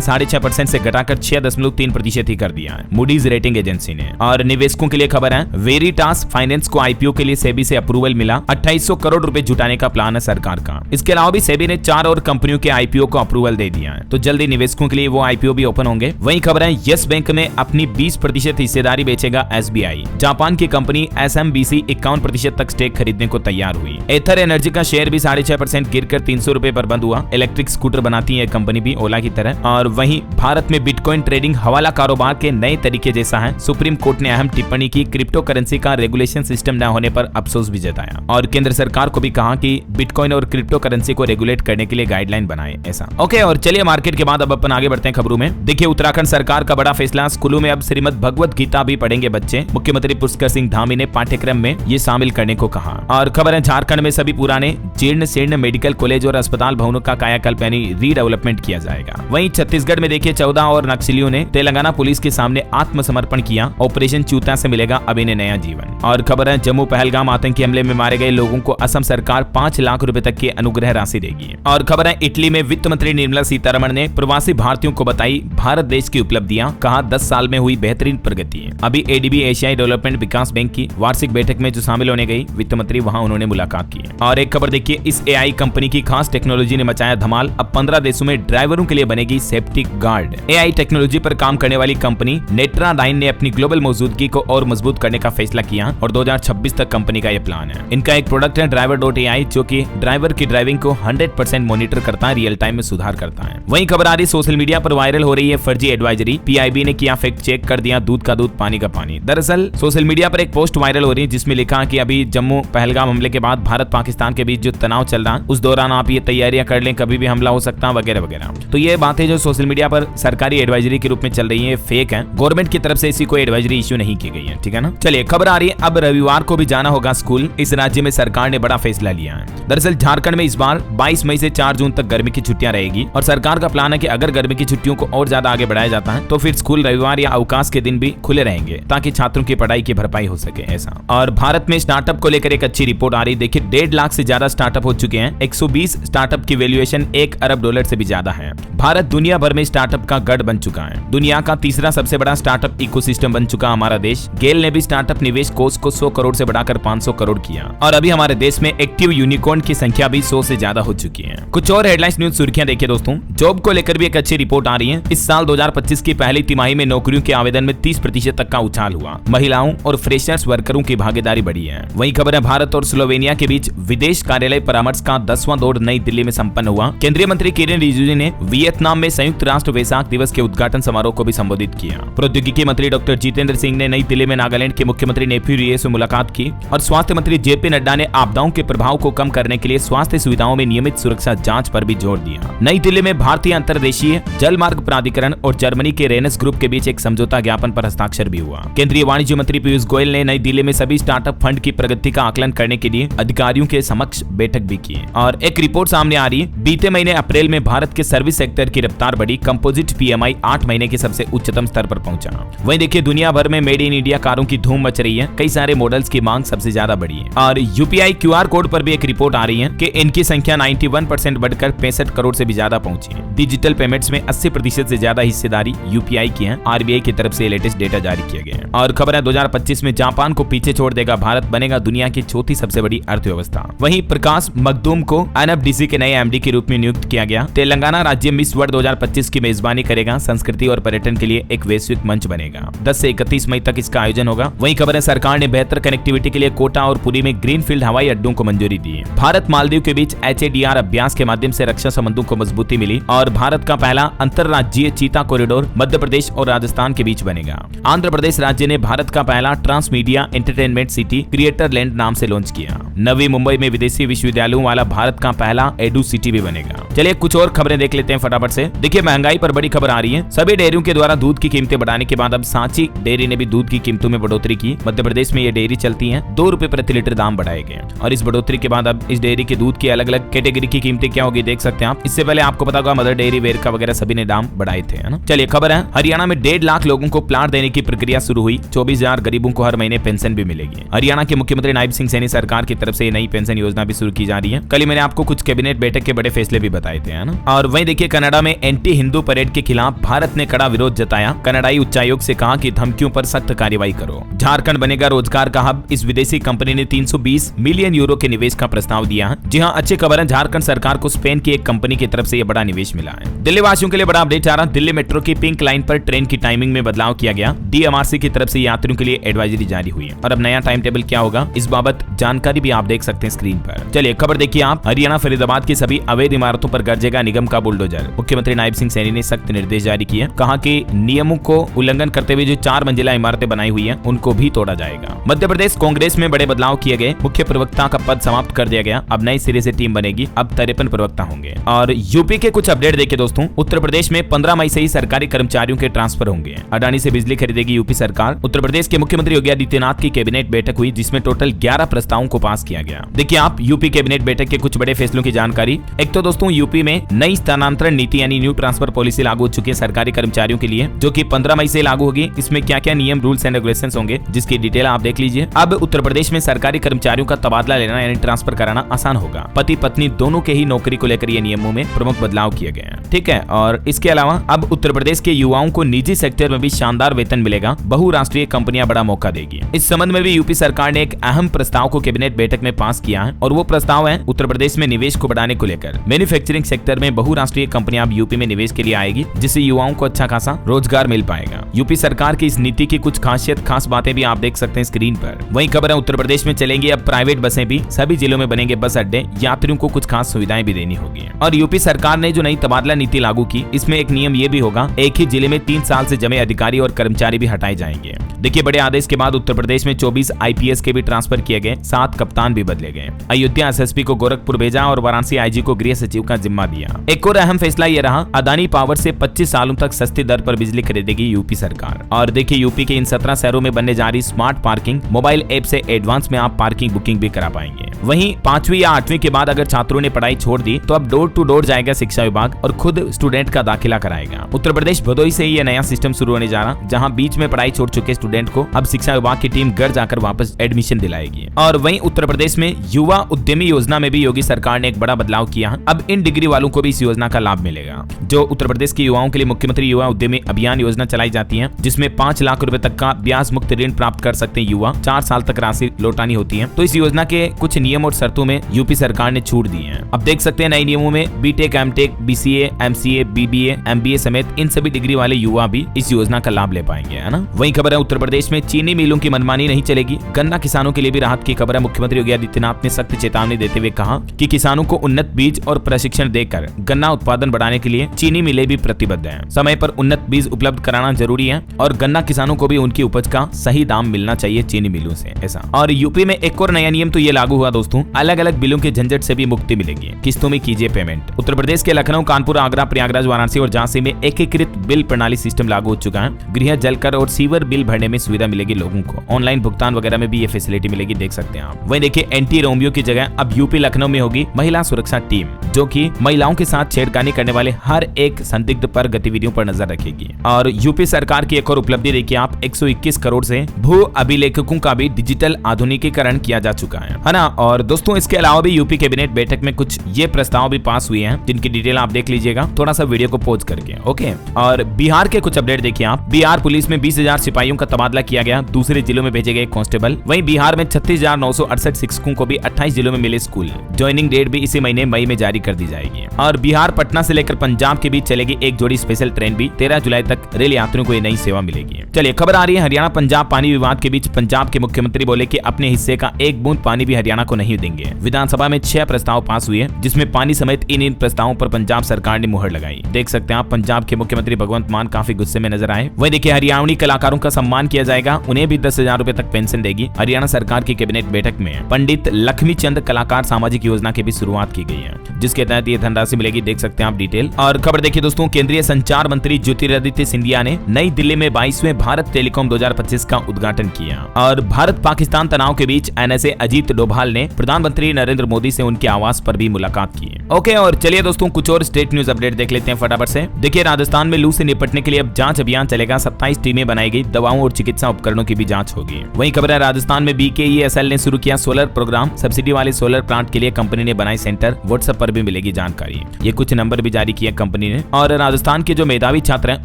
6.5% से घटाकर 6.3% ही कर दिया है मूडीज रेटिंग एजेंसी ने। और निवेशकों के लिए खबर है, वेरिटास फाइनेंस को आईपीओ के लिए सेबी से अप्रूवल मिला। 2800 करोड़ रुपए जुटाने का प्लान है सरकार का। इसके अलावा भी सेबी ने 4 और कंपनियों के आईपीओ को अप्रूवल दे दिया है। तो जल्दी निवेशकों के लिए वो आईपीओ भी ओपन होंगे। वहीं खबर है, यस बैंक में अपनी 20% हिस्सेदारी बेचेगा एसबीआई। जापान की कंपनी एसएमबीसी 51% तक स्टेक खरीदने को तैयार हुई। एथर एनर्जी का शेयर भी 6.5% गिरकर 300 रुपए पर बंद हुआ। इलेक्ट्रिक स्कूटर बनाती है कंपनी भी ओला की तरह। और वहीं भारत में बिटकॉइन ट्रेडिंग हवाला कारोबार के नए तरीके जैसा है। सुप्रीम कोर्ट ने अहम टिप्पणी की। क्रिप्टो करेंसी का रेगुलेशन सिस्टम न होने पर अफसोस भी जताया। और केंद्र सरकार को भी कहा कि बिटकॉइन और क्रिप्टो करेंसी को रेगुलेट करने के लिए गाइडलाइन बनाए ऐसा। ओके, और चलिए मार्केट के बाद अब अपन आगे बढ़ते हैं खबरों में। देखिए, उत्तराखंड सरकार का बड़ा फैसला। स्कूलों में अब श्रीमद् भगवत गीता भी पढ़ेंगे बच्चे। मुख्यमंत्री पुष्कर सिंह धामी ने पाठ्यक्रम में ये शामिल करने को कहा। और खबर है, झारखंड में सभी पुराने जीर्ण शीर्ण मेडिकल कॉलेज और अस्पताल भवनों का कायाकल्प यानी रीडेवलपमेंट किया जाएगा। वहीं छत्तीसगढ़ में देखिए, 14 और नक्सलियों ने तेलंगाना पुलिस के सामने आत्मसमर्पण किया। ऑपरेशन चूता से मिलेगा अब इन्हें नया जीवन। और खबर है, जम्मू पहलगाम आतंकी हमले में मारे गए लोगों को असम सरकार 5 लाख रुपए तक की अनुग्रह राशि देगी। और खबर है, इटली में वित्त मंत्री निर्मला सीतारमण ने प्रवासी भारतीयों को बताई भारत देश की उपलब्धियां। कहा 10 साल में हुई बेहतरीन प्रगति। अभी एडीबी एशियाई डेवलपमेंट विकास बैंक की वार्षिक बैठक में जो शामिल होने गई वित्त मंत्री, वहां उन्होंने मुलाकात की। और एक खबर देखिए, इस एआई कंपनी की खास टेक्नोलॉजी ने मचाया धमाल। अब 15 देशों में ड्राइवरों के लिए बनेगी सेफ्टी गार्ड। एआई टेक्नोलॉजी पर काम करने वाली कंपनी नेट्राडाइन ने अपनी ग्लोबल मौजूदगी को और मजबूत करने का फैसला किया। और 2026 तक कंपनी का यह प्लान है। इनका एक प्रोडक्ट है driver.ai, जो कि ड्राइवर की ड्राइविंग को 100% मॉनिटर करता है, रियल टाइम में सुधार करता है। वहीं खबर आ रही, सोशल मीडिया पर वायरल हो रही है फर्जी एडवाइजरी। पीआईबी ने किया फैक्ट चेक, कर दिया दूध का दूध पानी का पानी। दरअसल सोशल मीडिया पर एक पोस्ट वायरल हो रही है जिसमें लिखा कि अभी जम्मू पहलगाम हमले के बाद भारत पाकिस्तान के बीच जो तनाव चल रहा है, उस दौरान आप ये तैयारियां कर लें, कभी भी हमला हो सकता है वगैरह वगैरह। तो ये बातें जो सोशल मीडिया पर सरकारी एडवाइजरी के रूप में चल रही है, फेक है। गवर्नमेंट की तरफ से ऐसी कोई एडवाइजरी इश्यू नहीं की गई है, ठीक है ना। चलिए, खबर आ रही है, अब रविवार को भी जाना होगा स्कूल। इस राज्य में सरकार ने बड़ा फैसला लिया है। दरअसल झारखंड में इस बार 22 मई से 4 जून तक गर्मी की छुट्टियां रहेगी। और सरकार का प्लान है कि अगर गर्मी की छुट्टियों को और ज्यादा आगे बढ़ाया जाता है तो फिर स्कूल रविवार या अवकाश के दिन भी खुले रहेंगे, ताकि छात्रों की पढ़ाई की भरपाई हो सके ऐसा। और भारत में स्टार्टअप को लेकर एक अच्छी रिपोर्ट आ रही। देखिए, 1.5 लाख से ज्यादा स्टार्टअप हो चुके हैं। 120 स्टार्टअप की वैल्यूएशन $1 अरब से भी ज्यादा है। भारत दुनिया भर में स्टार्टअप का गढ़ बन चुका है। दुनिया का तीसरा सबसे बड़ा स्टार्टअप इकोसिस्टम बन चुका हमारा देश। गेल ने भी स्टार्टअप निवेश कोष को 100 करोड़ से बढ़ाकर 500 करोड़ किया। और अभी हमारे देश में एक्टिव यूनिकॉर्न की संख्या भी 100 से ज्यादा हो चुकी है। कुछ और हेडलाइंस न्यूज सुर्खियां देखिए दोस्तों। जॉब को लेकर भी एक अच्छी रिपोर्ट आ रही है। इस साल 2025 की पहली तिमाही में नौकरियों के आवेदन में 30% तक का उछाल हुआ। महिलाओं और फ्रेशर्स वर्करों की भागीदारी बढ़ी है। वहीं खबर है, भारत और स्लोवेनिया के बीच विदेश कार्यालय परामर्श का 10वां दौर नई दिल्ली में संपन्न हुआ। केंद्रीय मंत्री किरेन रिजिजू ने वियतनाम में संयुक्त राष्ट्र वैसाख दिवस के उद्घाटन समारोह को भी संबोधित किया। प्रौद्योगिकी मंत्री डॉक्टर जितेंद्र सिंह ने नई दिल्ली में नागालैंड के मुख्यमंत्री नेफ्यू रियो से मुलाकात की। और स्वास्थ्य मंत्री जेपी नड्डा ने आपदाओं के प्रभाव को कम करने के लिए स्वास्थ्य सुविधाओं में नियमित सुरक्षा जांच पर भी जोर दिया। नई दिल्ली में भारतीय अंतर्देशीय जल मार्ग प्राधिकरण और जर्मनी के रेनेस ग्रुप के बीच एक समझौता ज्ञापन पर हस्ताक्षर भी हुआ। केंद्रीय वाणिज्य मंत्री पीयूष गोयल ने नई दिल्ली में सभी स्टार्टअप फंड की प्रगति का आकलन करने के लिए अधिकारियों के समक्ष बैठक भी की। और एक रिपोर्ट सामने आ रही है, बीते महीने अप्रैल में भारत के सर्विस सेक्टर की रफ्तार बढ़ी। कंपोजिट पीएमआई 8 महीने के सबसे उच्चतम स्तर पर पहुंचा। वहीं देखिए, दुनिया भर में मेड इन इंडिया कारों की धूम मच रही है। कई सारे मॉडल्स की मांग सबसे ज्यादा बढ़ी है। और यूपीआई क्यूआर कोड पर भी एक रिपोर्ट आ रही है कि इनकी संख्या 91% बढ़कर 65 करोड़ से भी ज्यादा पहुंची है। डिजिटल पेमेंट्स में 80% से ज्यादा हिस्सेदारी यूपीआई की है, आरबीआई की तरफ तरफ से लेटेस्ट डेटा जारी किया गया है। और खबर है 2025 में जापान को पीछे छोड़ देगा भारत, बनेगा दुनिया की चौथी सबसे बड़ी अर्थव्यवस्था। वहीं प्रकाश मखदूम को एनएफडीसी के नए एमडी के रूप में नियुक्त किया गया। तेलंगाना राज्य मिस वर्ल्ड 2025 की मेजबानी करेगा, संस्कृति और पर्यटन के लिए एक वैश्विक मंच बनेगा। 10 से 31 मई तक इसका आयोजन होगा। वहीं खबर है सरकार ने बेहतर कनेक्टिविटी के लिए कोटा और पुरी में ग्रीनफील्ड हवाई अड्डों को मंजूरी दी है। भारत मालदीव के बीच HADR अभ्यास के माध्यम से रक्षा संबंधों को मजबूती मिली और भारत का पहला अंतरराज्यीय चीता कॉरिडोर मध्य प्रदेश और राजस्थान के बीच बनेगा। आंध्र प्रदेश राज्य ने भारत का पहला transmedia entertainment city creator land नाम से लॉन्च किया। नवी मुंबई में विदेशी विश्वविद्यालयों वाला भारत का पहला एडू सिटी भी बनेगा। चलिए कुछ और खबरें देख लेते हैं फटाफट से। देखिए महंगाई पर बड़ी खबर आ रही है। सभी डेयरियों के द्वारा दूध की कीमतें बढ़ाने के बाद अब सांची डेयरी ने भी दूध की कीमतों में बढ़ोतरी की। मध्य प्रदेश में ये डेयरी चलती है, 2 रुपए प्रति लीटर दाम बढ़ाए गए और इस बढ़ोतरी के बाद अब इस डेयरी के दूध की अलग अलग कैटेगरी की कीमतें क्या होगी देख सकते हैं आप। इससे पहले आपको पता होगा मदर डेयरी, वेरका वगैरह सभी ने दाम बढ़ाए थे, है ना। चलिए खबर है हरियाणा में 1.5 लाख लोगों को प्लाट देने की प्रक्रिया शुरू हुई। 24,000 गरीबों को हर महीने पेंशन भी मिलेगी। हरियाणा के मुख्यमंत्री नायब सिंह सैनी सरकार की तरफ से नई पेंशन योजना भी शुरू की जा रही है। कल मैंने आपको कुछ कैबिनेट बैठक के बड़े फैसले भी बताए थे, है ना। और वहीं देखिए कनाडा में एंटी हिंदू परेड के खिलाफ भारत ने कड़ा विरोध जताया। कनाडाई उच्चायोग से कहा कि धमकियों पर सख्त कार्रवाई करो। झारखंड बनेगा रोजगार का हब। इस विदेशी कंपनी ने 320 मिलियन यूरो के निवेश का प्रस्ताव दिया है। जी हाँ, अच्छी खबर है, झारखंड सरकार को स्पेन की एक कंपनी की तरफ से यह बड़ा निवेश मिला है। दिल्ली वासियों के लिए बड़ा अपडेट आ रहा। दिल्ली मेट्रो की पिंक लाइन पर ट्रेन की टाइमिंग में बदलाव किया गया। DMRC की तरफ से यात्रियों के लिए एडवाइजरी जारी हुई है और अब नया टाइम टेबल क्या होगा इस बाबत जानकारी भी आप देख सकते हैं स्क्रीन पर। चलिए खबर देखिए आप। हरियाणा फरीदाबाद की सभी अवैध इमारतों पर गरजेगा निगम का बुलडोजर। मुख्यमंत्री नायब सिंह सैनी ने सख्त निर्देश जारी किए। कहा कि नियमों को उल्लंघन करते हुए जो 4 मंजिला इमारतें बनाई हुई है उनको भी तोड़ा जाएगा। मध्य प्रदेश कांग्रेस में बड़े बदलाव किए गए। मुख्य प्रवक्ता का पद समाप्त कर दिया गया। अब नए सिरे से टीम बनेगी। अब 53 प्रवक्ता होंगे। और यूपी के कुछ अपडेट देखिए दोस्तों। उत्तर प्रदेश में 15 मई से ही सरकारी कर्मचारियों के ट्रांसफर होंगे। अडानी से बिजली खरीदेगी यूपी सरकार। उत्तर प्रदेश के मुख्यमंत्री योगी आदित्यनाथ की कैबिनेट बैठक हुई जिसमें टोटल 11 प्रस्तावों को पास किया गया। देखिए आप यूपी कैबिनेट बैठक के कुछ बड़े फैसलों की जानकारी। एक तो दोस्तों यूपी में नई स्थानांतरण नीति यानी न्यू ट्रांसफर पॉलिसी लागू हो चुकी है सरकारी कर्मचारियों के लिए, जो कि 15 मई से लागू होगी। इसमें क्या क्या नियम, रूल्स एंड रेगुलेशंस होंगे जिसकी डिटेल आप देख लीजिए। अब उत्तर प्रदेश में सरकारी कर्मचारियों का तबादला लेना यानी ट्रांसफर कराना आसान होगा। पति पत्नी दोनों के ही नौकरी को लेकर ये नियमों में प्रमुख बदलाव किए गए हैं। ठीक है, और इसके अलावा अब उत्तर प्रदेश के युवाओं को निजी सेक्टर में भी शानदार वेतन मिलेगा। बहुराष्ट्रीय कंपनियां बड़ा मौका देगी। इस संबंध में भी यूपी सरकार ने एक अहम प्रस्ताव को कैबिनेट बैठक में पास किया है और वो प्रस्ताव है उत्तर प्रदेश में निवेश को बढ़ाने को लेकर। मैन्युफैक्चरिंग सेक्टर में बहुराष्ट्रीय कंपनियां अब यूपी में निवेश के लिए आएगी जिससे युवाओं को अच्छा खासा रोजगार मिल पाएगा। यूपी सरकार की इस नीति की कुछ खास बातें भी आप देख सकते हैं स्क्रीन पर। वहीं खबर है उत्तर प्रदेश में चलेंगी अब प्राइवेट बसें भी। सभी जिलों में बनेंगे बस अड्डे। यात्रियों को कुछ खास सुविधाएं भी देनी होगी। और यूपी सरकार ने जो नई तबादला नीति लागू की इसमें एक नियम ये भी होगा, एक ही जिले में 3 साल से जमे अधिकारी और कर्मचारी भी हटाए जाएंगे। देखिए बड़े आदेश के बाद उत्तर प्रदेश में 24 IPS के भी ट्रांसफर किए गए। 7 कप्तान भी बदले गए। अयोध्या SSP को गोरखपुर भेजा और वाराणसी IG को गृह सचिव का जिम्मा दिया। एक और अहम फैसला ये रहा, अदानी पावर से 25 सालों तक सस्ती दर पर बिजली खरीदेगी यूपी सरकार। और देखिए यूपी के इन 17 शहरों में बनने जा रही स्मार्ट पार्किंग मोबाइल ऐप से एडवांस में आप पार्किंग बुकिंग भी करा पाएंगे। वहीं 5वीं या 8वीं के बाद अगर छात्रों ने पढ़ाई छोड़ दी तो अब डोर टू डोर जाएगा शिक्षा विभाग और खुद स्टूडेंट का दाखिला कराएगा। उत्तर प्रदेश भदोही से ही यह नया सिस्टम शुरू होने जा रहा, जहां बीच में पढ़ाई छोड़ चुके स्टूडेंट को अब शिक्षा विभाग की टीम घर जाकर वापस एडमिशन दिलाएगी। और वहीं उत्तर प्रदेश में युवा उद्यमी योजना में भी योगी सरकार ने एक बड़ा बदलाव किया है। अब इन डिग्री वालों को भी इस योजना का लाभ मिलेगा। जो उत्तर प्रदेश के युवाओं के लिए मुख्यमंत्री युवा उद्यमी अभियान योजना चलाई जाती है जिसमें 5 लाख रुपए तक का ब्याज मुक्त ऋण प्राप्त कर सकते हैं युवा। 4 साल तक राशि लौटानी होती है। तो इस योजना के कुछ नियम और शर्तों में यूपी सरकार ने छूट दी है। अब देख सकते हैं नए नियमों में B Tech, M Tech, BCA, MCA, BBA, MBA समेत इन सभी डिग्री वाले युवा भी इस योजना का लाभ ले पाएंगे, है ना। वहीं खबर है उत्तर प्रदेश में चीनी मिलों की मनमानी नहीं चलेगी। गन्ना किसानों के लिए भी राहत की खबर है। मुख्यमंत्री योगी आदित्यनाथ ने सख्त चेतावनी देते हुए कहा कि किसानों को उन्नत बीज और प्रशिक्षण देकर गन्ना उत्पादन बढ़ाने के लिए चीनी मिलें भी प्रतिबद्ध हैं। समय पर उन्नत बीज उपलब्ध कराना जरूरी है और गन्ना किसानों को भी उनकी उपज का सही दाम मिलना चाहिए चीनी मिलों से, ऐसा। और यूपी में एक और नया नियम तो ये लागू हुआ दोस्तों, अलग अलग बिलों के झंझट से भी मुक्ति मिलेगी। किस्तों में कीजिए पेमेंट। उत्तर प्रदेश के लखनऊ, कानपुर, आगरा, प्रयागराज, वाराणसी और झांसी में एकीकृत बिल प्रणाली सिस्टम लागू हो चुका है। गृह, जलकर और सीवर बिल भरने में सुविधा मिलेगी लोगों को। ऑनलाइन भुगतान वगैरह में भी ये फैसिलिटी मिलेगी, देख सकते हैं आप। वहीं देखिए एंटी रोमियो की जगह अब यूपी लखनऊ में होगी महिला सुरक्षा टीम, जो कि महिलाओं के साथ छेड़खानी करने वाले हर एक संदिग्ध पर गतिविधियों पर नजर रखेगी। और यूपी सरकार सरकार की एक और उपलब्धि देखिए आप, 121 करोड़ से भू अभिलेखकों का भी डिजिटल आधुनिकीकरण किया जा चुका है ना। और दोस्तों इसके अलावा भी यूपी कैबिनेट बैठक में कुछ ये प्रस्ताव भी पास हुए हैं जिनकी डिटेल आप देख लीजिएगा थोड़ा सा वीडियो को पॉज करके। ओके, और बिहार के कुछ अपडेट देखिए आप। बिहार पुलिस में 20,000 सिपाहियों का तबादला किया गया, दूसरे जिलों में भेजे गए कांस्टेबल। वहीं बिहार में 36,968 शिक्षकों को भी 28 जिलों में मिले स्कूल। ज्वाइनिंग डेट भी इसी महीने मई में जारी कर दी जाएगी। और बिहार पटना से लेकर पंजाब के बीच चलेगी एक जोड़ी स्पेशल ट्रेन भी, 13 जुलाई तक रेल यात्रियों को ये नई सेवा मिलेगी। चलिए खबर आ रही है हरियाणा पंजाब पानी विवाद के बीच। पंजाब के मुख्यमंत्री बोले कि अपने हिस्से का एक बूंद पानी भी हरियाणा को नहीं देंगे। विधानसभा में 6 प्रस्ताव पास हुए जिसमें पानी समेत इन प्रस्तावों पर पंजाब सरकार ने मुहर लगाई। देख सकते हैं आप, पंजाब के मुख्यमंत्री भगवंत मान काफी गुस्से में नजर आए। वहीं देखिए हरियाणवी कलाकारों का सम्मान किया जाएगा, उन्हें भी 10,000 रुपए तक पेंशन देगी। हरियाणा सरकार की कैबिनेट बैठक में पंडित लक्ष्मी चंद कलाकार सामाजिक योजना की भी शुरुआत की गई है, जिसके तहत ये धनराशि मिलेगी। देख सकते हैं आप डिटेल। और खबर देखिए दोस्तों, केंद्रीय संचार मंत्री ज्योतिरादित्य सिंधिया ने नई दिल्ली में 22वें भारत टेलीकॉम 2025 का उद्घाटन किया। और भारत पाकिस्तान तनाव के बीच एनएसए अजीत डोभाल ने प्रधानमंत्री नरेंद्र मोदी से उनके आवास पर भी मुलाकात की। ओके, और चलिए दोस्तों कुछ और स्टेट न्यूज अपडेट देख लेते हैं फटाफट से। देखिए राजस्थान में लू से निपटने के लिए अब जांच अभियान चलेगा, 27 टीमें बनाई गई, दवाओं और चिकित्सा उपकरणों की भी जांच होगी। वहीं खबर है राजस्थान में BKESL ने शुरू किया सोलर प्रोग्राम, सब्सिडी वाले सोलर प्लांट के लिए कंपनी ने बनाई सेंटर, व्हाट्सएप पर भी मिलेगी जानकारी। ये कुछ नंबर भी जारी किया कंपनी ने। और राजस्थान के जो मेधावी छात्र हैं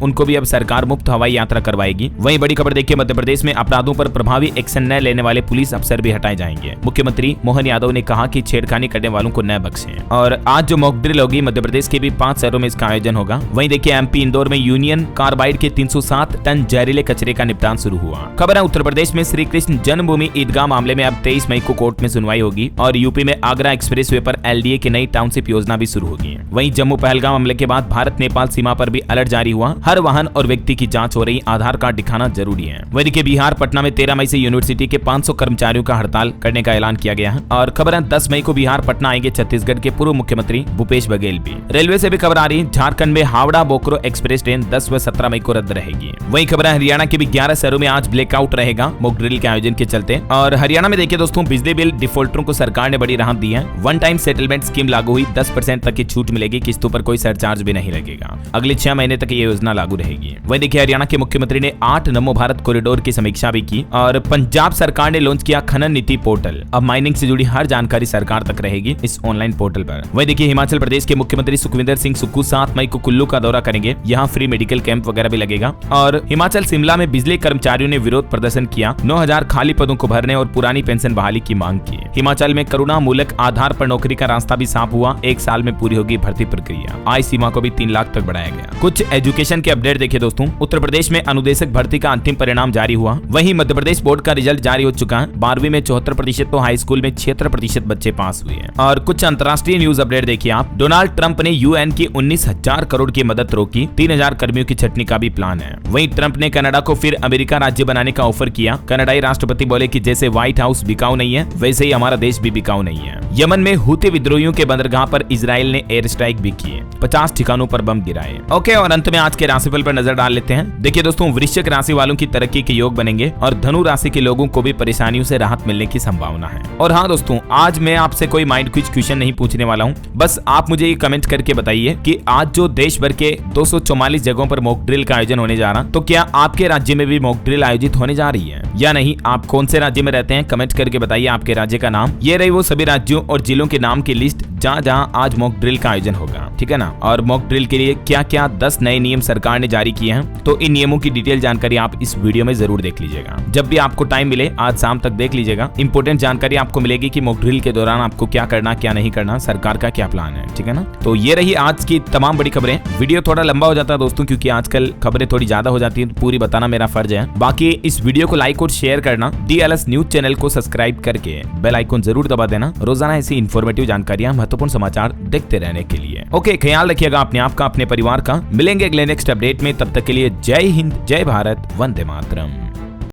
उनको भी अब सरकार मुफ्त हवाई यात्रा करवाएगी। वहीं बड़ी खबर देखिए, मध्य प्रदेश में अपराधों पर प्रभावी एक्शन न लेने वाले पुलिस अफसर भी हटाए जाएंगे। मुख्यमंत्री मोहन यादव ने कहा कि छेड़खानी करने वालों को न बख्शें। और आज जो मॉक ड्रिल होगी मध्य प्रदेश के भी 5 शहरों में इसका आयोजन होगा। वहीं देखिए MP इंदौर में यूनियन कार्बाइड के 307 टन जहरीले कचरे का निपटान शुरू हुआ। खबर है उत्तर प्रदेश में श्री कृष्ण जन्मभूमि ईदगाह मामले में अब 23 मई को कोर्ट में सुनवाई होगी। और यूपी में आगरा एक्सप्रेसवे पर LDA की नई टाउनशिप योजना भी शुरू होगी। वहीं जम्मू पहलगाम हमले के बाद भारत नेपाल सीमा पर भी अलर्ट जारी हुआ, हर वाहन और व्यक्ति की जांच हो रही, आधार कार्ड दिखाना जरूरी है। वहीं देखिए बिहार पटना में 13 मई से यूनिवर्सिटी के 500 कर्मचारियों का हड़ताल करने का ऐलान किया गया है। और खबर है 10 मई को बिहार पटना आएंगे छत्तीसगढ़ के पूर्व मुख्यमंत्री भूपेश बघेल भी। रेलवे से भी खबर आ रही है, झारखंड में हावड़ा बोकारो एक्सप्रेस ट्रेन 10 व 17 मई को रद्द रहेगी। वहीं खबर है हरियाणा के भी 11 शहरों में आज ब्लैकआउट रहेगा मॉक ड्रिल के आयोजन के चलते। और हरियाणा में देखिए दोस्तों, बिजली बिल डिफॉल्टरों को सरकार ने बड़ी राहत दी है। वन टाइम सेटलमेंट स्कीम लागू हुई, 10% तक की छूट मिलेगी, किस्तों पर कोई सरचार्ज भी नहीं लगेगा। अगले 6 महीने तक ये योजना लागू रहेगी। वहीं देखिए हरियाणा के मुख्यमंत्री ने 8 नमो भारत कॉरिडोर की समीक्षा भी की। और पंजाब सरकार ने लॉन्च किया खनन नीति पोर्टल, अब माइनिंग से जुड़ी हर जानकारी सरकार तक रहेगी इस ऑनलाइन पोर्टल पर। वहीं देखिए हिमाचल प्रदेश के मुख्यमंत्री सुखविंदर सिंह सुक्खू 7 मई को कुल्लू का दौरा करेंगे, यहाँ फ्री मेडिकल कैंप वगैरह भी लगेगा। और हिमाचल शिमला में बिजली कर्मचारियों ने विरोध प्रदर्शन किया, 9,000 खाली पदों को भरने और पुरानी पेंशन बहाली की मांग की। हिमाचल में करुणा मूलक आधार पर नौकरी का रास्ता भी साफ हुआ, 1 साल में पूरी होगी भर्ती प्रक्रिया। आय सीमा को भी 3 लाख तक बढ़ाया गया। कुछ एजुकेशन के अपडेट देखिए दोस्तों, उत्तर प्रदेश में अनुदेशक भर्ती का अंतिम परिणाम जारी हुआ। वहीं मध्य प्रदेश बोर्ड का रिजल्ट जारी हो चुका है, 12वीं में 74% तो हाई स्कूल में 76% बच्चे पास हुए हैं। और कुछ अंतर्राष्ट्रीय न्यूज अपडेट देखिए आप। डोनाल्ड ट्रंप ने UN की 19,000 करोड़ की मदद रोकी, 3,000 कर्मियों की छटनी का भी प्लान है। वहीं ट्रंप ने कनाडा को फिर अमेरिका राज्य बनाने का ऑफर किया। कनाडाई राष्ट्रपति बोले कि जैसे व्हाइट हाउस बिकाऊ नहीं है, वैसे ही हमारा देश भी बिकाऊ नहीं है। यमन में हूती विद्रोहियों के बंदरगाह पर इजराइल ने एयर स्ट्राइक भी किए, 50 ठिकानों पर बम गिराए। ओके, और अंत में आज के राशिफल पर नजर डाल लेते हैं। देखिए दोस्तों, वृश्चिक राशि वालों की तरक्की के योग बनेंगे और धनु राशि के लोगों को भी परेशानियों से राहत मिलने की संभावना है। और हाँ दोस्तों, आज मैं आपसे कोई माइंड क्विज क्वेश्चन नहीं पूछने वाला हूँ, बस आप मुझे ये कमेंट करके बताइए कि आज जो देश भर के 244 जगहों पर मॉक ड्रिल का आयोजन होने जा रहा, तो क्या आपके राज्य में भी मॉक ड्रिल आयोजित होने जा रही है या नहीं? आप कौन से राज्य में रहते हैं, कमेंट करके बताइए आपके राज्य का नाम। ये रही वो सभी राज्यों और जिलों के नाम की लिस्ट जहाँ जहाँ आज मॉक ड्रिल का आयोजन होगा, ठीक है ना। और मॉक ड्रिल के लिए क्या क्या 10 नए नियम सरकार ने जारी किए हैं, तो इन नियमों की डिटेल जानकारी आप इस वीडियो में जरूर देख लीजिएगा। जब भी आपको टाइम मिले आज शाम तक देख लीजिएगा, इंपोर्टेंट जानकारी आपको मिलेगी कि मॉक ड्रिल के दौरान आपको क्या करना क्या नहीं करना, सरकार का क्या प्लान है, ठीक है ना। तो ये रही आज की तमाम बड़ी खबरें। वीडियो थोड़ा लंबा हो जाता है दोस्तों, क्योंकि आजकल खबरें थोड़ी ज्यादा हो जाती है, तो पूरी बताना मेरा फर्ज है। बाकी इस वीडियो को लाइक और शेयर करना, DLS न्यूज चैनल को सब्सक्राइब करके बेल आइकन जरूर दबा देना, रोजाना ऐसी इन्फॉर्मेटिव जानकारियां, महत्वपूर्ण समाचार देखते रहने के लिए। ओके, ख्याल रखिएगा अपने आप का, अपने परिवार का। मिलेंगे अगले नेक्स्ट अपडेट में, तब तक के लिए जय हिंद, जय भारत, वंदे मातरम।